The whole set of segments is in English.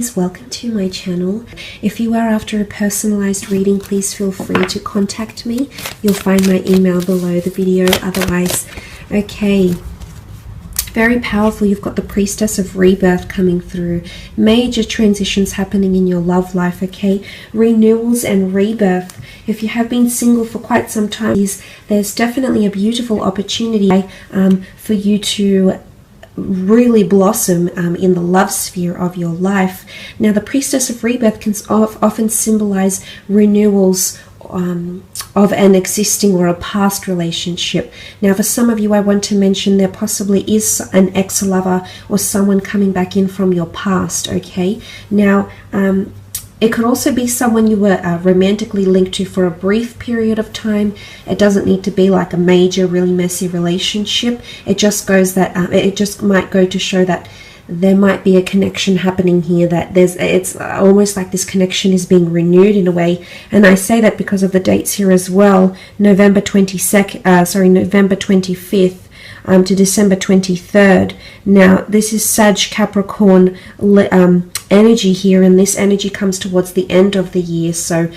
Welcome to my channel. If you are after a personalized reading, please feel free to contact me. You'll find my email below the video. Otherwise, okay, very powerful. You've got the Priestess of Rebirth coming through. Major transitions happening in your love life, okay? Renewals and rebirth. If you have been single for quite some time, there's definitely a beautiful opportunity for you to really blossom in the love sphere of your life. Now, the Priestess of Rebirth can often symbolize renewals of an existing or a past relationship. Now, for some of you, I want to mention there possibly is an ex-lover or someone coming back in from your past, okay? Now, it could also be someone you were romantically linked to for a brief period of time. It doesn't need to be like a major, really messy relationship. It just goes that it just might go to show that there might be a connection happening here. That it's almost like this connection is being renewed in a way. And I say that because of the dates here as well. November 25th. To December 23rd. Now, this is Sag Capricorn energy here, and this energy comes towards the end of the year. So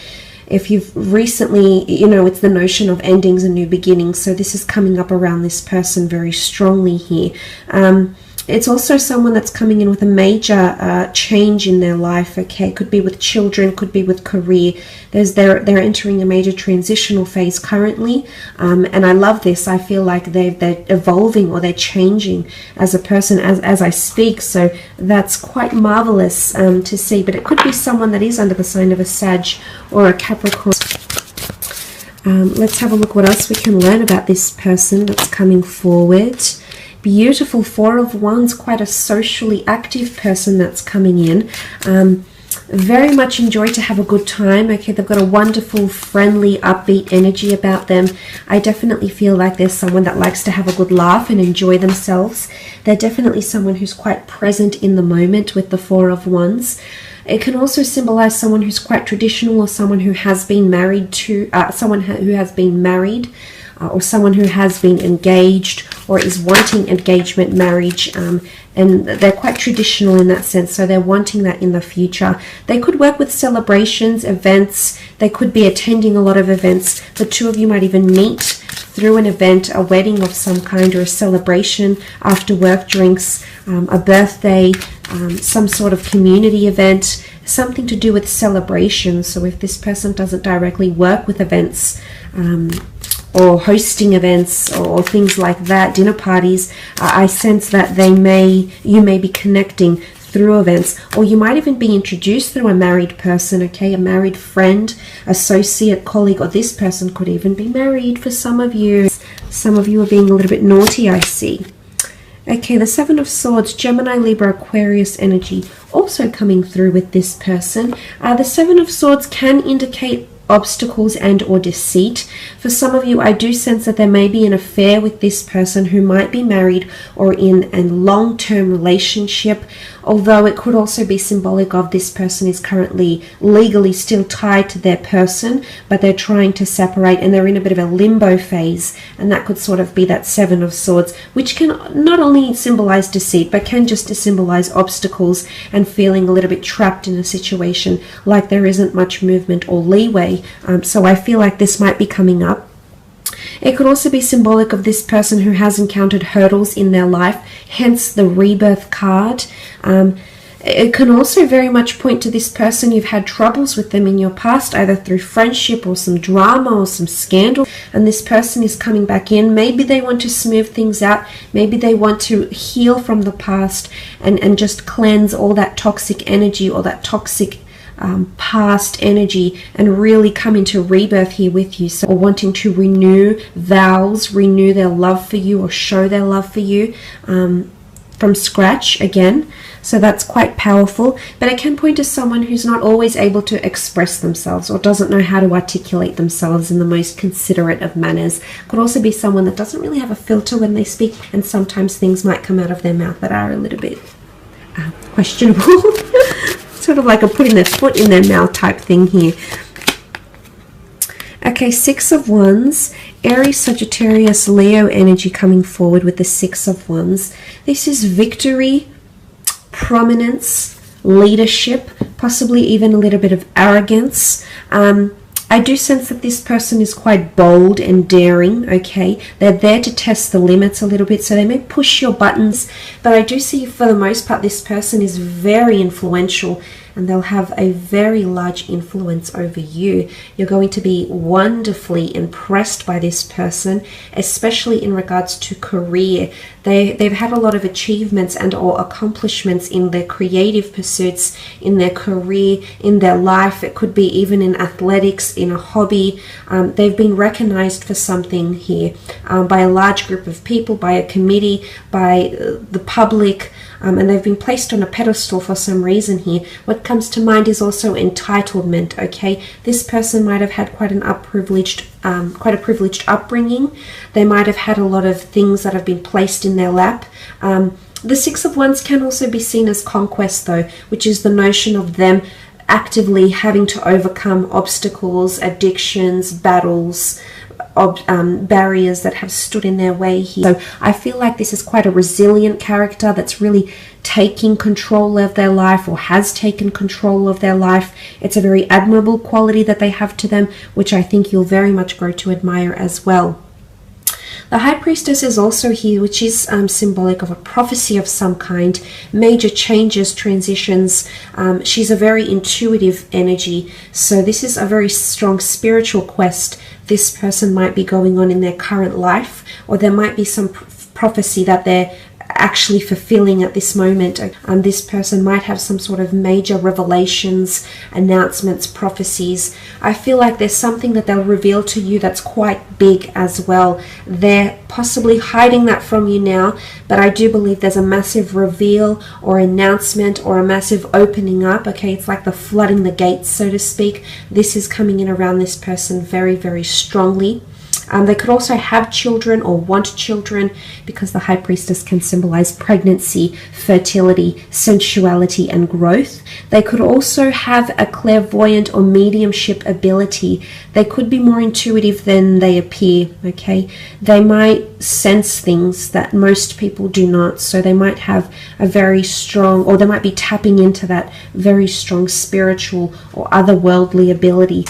if you've recently, it's the notion of endings and new beginnings. So this is coming up around this person very strongly here. It's also someone that's coming in with a major change in their life, okay? Could be with children, could be with career. They're entering a major transitional phase currently, and I love this. I feel like they're evolving or they're changing as a person as I speak, so that's quite marvelous to see. But it could be someone that is under the sign of a Sag or a Capricorn. Let's have a look what else we can learn about this person that's coming forward. Beautiful Four of Wands, quite a socially active person that's coming in. Very much enjoy to have a good time. Okay, they've got a wonderful, friendly, upbeat energy about them. I definitely feel like there's someone that likes to have a good laugh and enjoy themselves. They're definitely someone who's quite present in the moment with the Four of Wands. It can also symbolize someone who's quite traditional, or someone who has been married to, or someone who has been engaged or is wanting engagement, marriage, and they're quite traditional in that sense, so they're wanting that in the future. They could work with celebrations, events. They could be attending a lot of events. The two of you might even meet through an event, a wedding of some kind, or a celebration, after work drinks, a birthday, some sort of community event, something to do with celebration. So if this person doesn't directly work with events, or hosting events or things like that, dinner parties, I sense that you may be connecting through events, or you might even be introduced through a married person, okay, a married friend, associate, colleague, or this person could even be married for some of you. Some of you are being a little bit naughty, I see. Okay, the Seven of Swords, Gemini, Libra, Aquarius energy also coming through with this person. The Seven of Swords can indicate obstacles and or deceit. For some of you, I do sense that there may be an affair with this person who might be married or in a long-term relationship, although it could also be symbolic of this person is currently legally still tied to their person, but they're trying to separate and they're in a bit of a limbo phase, and that could sort of be that Seven of Swords, which can not only symbolize deceit but can just symbolize obstacles and feeling a little bit trapped in a situation, like there isn't much movement or leeway. So I feel like this might be coming up. It could also be symbolic of this person who has encountered hurdles in their life, hence the Rebirth card. It can also very much point to this person. You've had troubles with them in your past, either through friendship or some drama or some scandal, and this person is coming back in. Maybe they want to smooth things out. Maybe they want to heal from the past and just cleanse all that toxic energy or that toxic past energy and really come into rebirth here with you. So wanting to renew vows, renew their love for you, or show their love for you from scratch again. So that's quite powerful, but it can point to someone who's not always able to express themselves or doesn't know how to articulate themselves in the most considerate of manners. Could also be someone that doesn't really have a filter when they speak, and sometimes things might come out of their mouth that are a little bit questionable. Sort of like a putting their foot in their mouth type thing here. Okay, Six of Wands, Aries, Sagittarius, Leo energy coming forward with the Six of Wands. This is victory, prominence, leadership, possibly even a little bit of arrogance. I do sense that this person is quite bold and daring, okay? They're there to test the limits a little bit, so they may push your buttons, but I do see for the most part this person is very influential, and they'll have a very large influence over you. You're going to be wonderfully impressed by this person, especially in regards to career. They've had a lot of achievements and or accomplishments in their creative pursuits, in their career, in their life. It could be even in athletics, in a hobby. They've been recognized for something here by a large group of people, by a committee, by the public, and they've been placed on a pedestal for some reason here. What comes to mind is also entitlement, okay? This person might have had quite a privileged upbringing. They might have had a lot of things that have been placed in their lap. The Six of Wands can also be seen as conquest though, which is the notion of them actively having to overcome obstacles, addictions, battles, barriers that have stood in their way here. So I feel like this is quite a resilient character that's really taking control of their life, or has taken control of their life. It's a very admirable quality that they have to them, which I think you'll very much grow to admire as well. The High Priestess is also here, which is symbolic of a prophecy of some kind, major changes, transitions. She's a very intuitive energy, so this is a very strong spiritual quest this person might be going on in their current life, or there might be some prophecy that they're actually fulfilling at this moment. This person might have some sort of major revelations, announcements, prophecies. I feel like there's something that they'll reveal to you that's quite big as well. They're possibly hiding that from you now, but I do believe there's a massive reveal or announcement or a massive opening up. Okay, it's like the flooding the gates, so to speak. This is coming in around this person very, very strongly. They could also have children or want children, because the High Priestess can symbolize pregnancy, fertility, sensuality, and growth. They could also have a clairvoyant or mediumship ability. They could be more intuitive than they appear, okay? They might sense things that most people do not, so they might have a very strong, or they might be tapping into that very strong spiritual or otherworldly ability.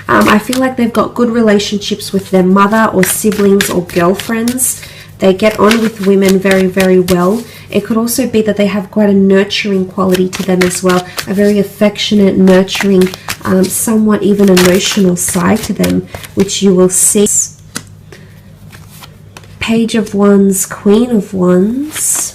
I feel like they've got good relationships with their mother or siblings or girlfriends. They get on with women very, very well. It could also be that they have quite a nurturing quality to them as well, a very affectionate, nurturing, somewhat even emotional side to them, which you will see. Page of Wands, Queen of Wands,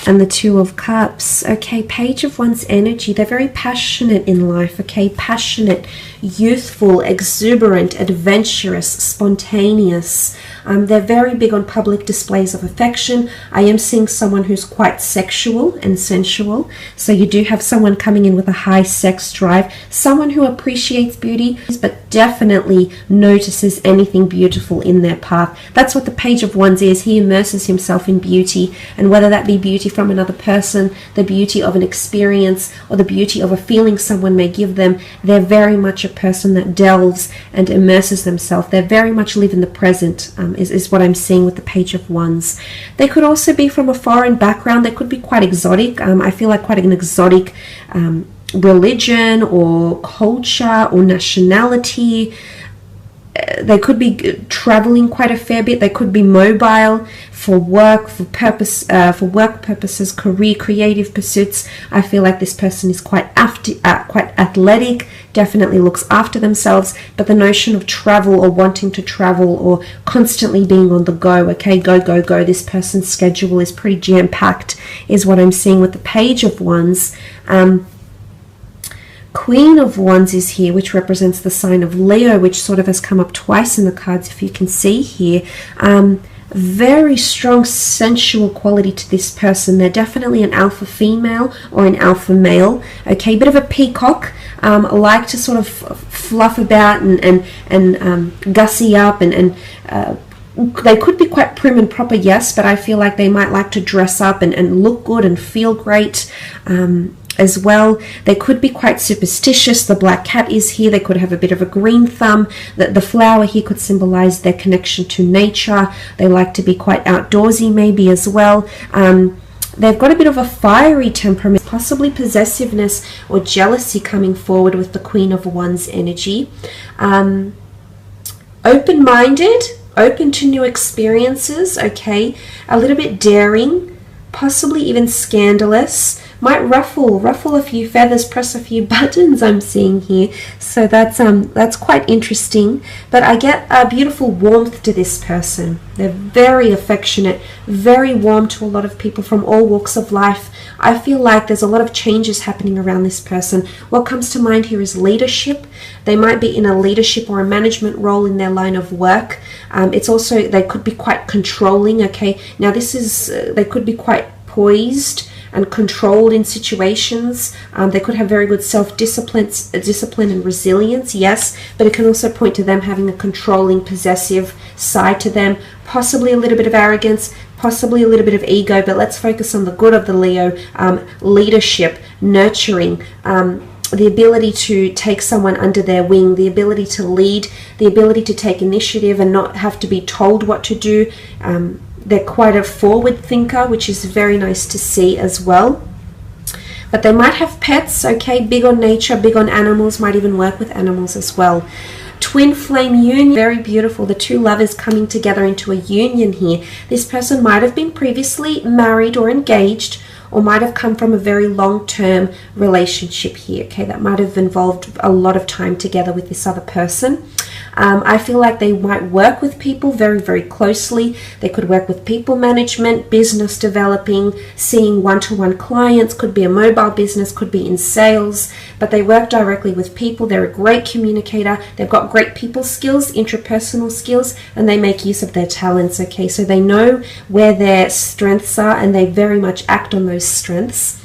and the Two of Cups. Okay, Page of Wands energy. They're very passionate in life, okay? Passionate, youthful, exuberant, adventurous, spontaneous. They're very big on public displays of affection. I am seeing someone who's quite sexual and sensual. So you do have someone coming in with a high sex drive. Someone who appreciates beauty, but definitely notices anything beautiful in their path. That's what the Page of Wands is. He immerses himself in beauty. And whether that be beauty from another person, the beauty of an experience, or the beauty of a feeling someone may give them, they're very much a person that delves and immerses themselves. They very much live in the present, is what I'm seeing with the Page of Wands. They could also be from a foreign background. They could be quite exotic. I feel like quite an exotic religion or culture or nationality. They could be traveling quite a fair bit. They could be mobile for work, for work purposes, career, creative pursuits. I feel like this person is quite athletic, definitely looks after themselves, but the notion of travel or wanting to travel or constantly being on the go, okay, go, go, go. This person's schedule is pretty jam-packed, is what I'm seeing with the Page of Wands. Queen of Wands is here, which represents the sign of Leo, which sort of has come up twice in the cards, if you can see here. Very strong sensual quality to this person. They're definitely an alpha female or an alpha male. Okay, bit of a peacock, like to sort of fluff about and gussy up and they could be quite prim and proper, yes, but I feel like they might like to dress up and look good and feel great as well. They could be quite superstitious. The black cat is here. They could have a bit of a green thumb. The flower here could symbolize their connection to nature. They like to be quite outdoorsy maybe as well. They've got a bit of a fiery temperament, possibly possessiveness or jealousy coming forward with the Queen of Wands energy. Open-minded, open to new experiences, okay? A little bit daring, possibly even scandalous. Might ruffle a few feathers, press a few buttons, I'm seeing here. So that's quite interesting. But I get a beautiful warmth to this person. They're very affectionate, very warm to a lot of people from all walks of life. I feel like there's a lot of changes happening around this person. What comes to mind here is leadership. They might be in a leadership or a management role in their line of work. It's also, they could be quite controlling, okay? Now this is, they could be quite poised and controlled in situations. They could have very good self-discipline and resilience, yes, but it can also point to them having a controlling, possessive side to them, possibly a little bit of arrogance, possibly a little bit of ego, but let's focus on the good of the Leo. Leadership, nurturing, the ability to take someone under their wing, the ability to lead, the ability to take initiative and not have to be told what to do. They're quite a forward thinker, which is very nice to see as well. But they might have pets, okay, big on nature, big on animals, might even work with animals as well. Twin flame union, very beautiful. The two lovers coming together into a union here. This person might have been previously married or engaged, or might have come from a very long-term relationship here, okay? That might have involved a lot of time together with this other person. I feel like they might work with people very, very closely. They could work with people management, business developing, seeing one-to-one clients, could be a mobile business, could be in sales, but they work directly with people. They're a great communicator. They've got great people skills, interpersonal skills, and they make use of their talents, okay? So they know where their strengths are and they very much act on those strengths.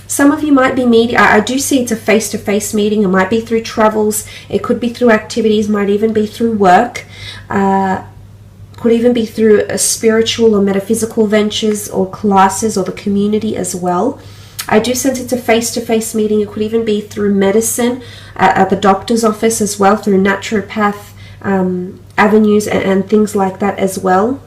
Some of you might be meeting, I do see it's a face-to-face meeting. It might be through travels, it could be through activities, might even be through work, could even be through spiritual or metaphysical ventures or classes or the community as well. I do sense it's a face-to-face meeting. It could even be through medicine, at the doctor's office as well, through naturopath avenues and things like that as well.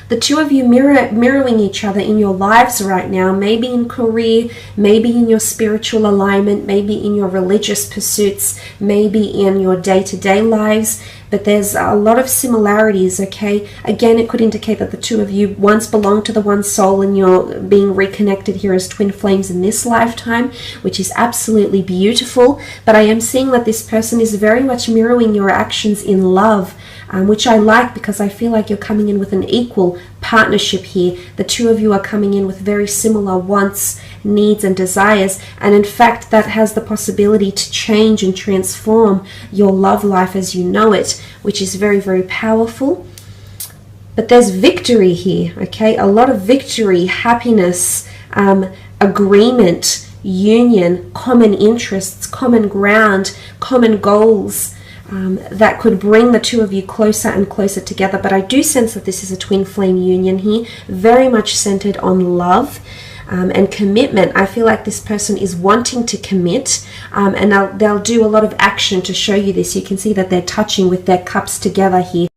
The two of you mirroring each other in your lives right now, maybe in career, maybe in your spiritual alignment, maybe in your religious pursuits, maybe in your day-to-day lives, but there's a lot of similarities, okay? Again, it could indicate that the two of you once belonged to the one soul and you're being reconnected here as twin flames in this lifetime, which is absolutely beautiful. But I am seeing that this person is very much mirroring your actions in love, which I like because I feel like you're coming in with an equal partnership here. The two of you are coming in with very similar wants, needs and desires, and in fact that has the possibility to change and transform your love life as you know it, which is very, very powerful. But there's victory here, okay? A lot of victory, happiness, agreement, union, common interests, common ground, common goals, that could bring the two of you closer and closer together. But I do sense that this is a twin flame union here, very much centered on love and commitment. I feel like this person is wanting to commit, and they'll do a lot of action to show you this. You can see that they're touching with their cups together here.